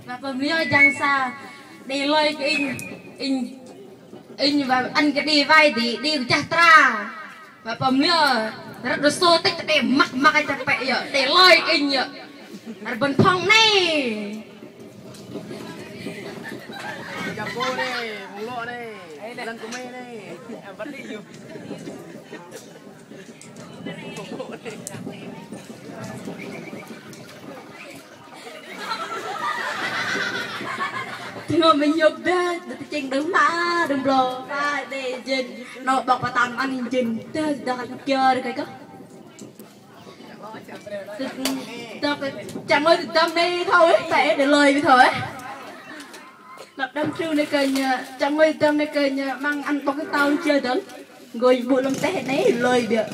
và còn lý chẳng xa đi lôi cái in và ăn cái đi vai thì đi chặt ra và còn lý rất là xô tích để mặc cái chặt bẹ giờ để lôi cái in giờ ở bên phòng này chào cô đây mùng lộ đây lần của mê đây em vẫn đi nhiều ngồi mình nhục ra chừng đứng mà đừng lò vai để chừng nó bọc vào tầm ăn chừng chơi chơi được cái có chẳng ơi tâm đi thôi phải để lời với thôi lập đâm trương này kênh chẳng ơi tâm này kênh mang ăn bọc cái tao chơi tới rồi bụi lông té này lời được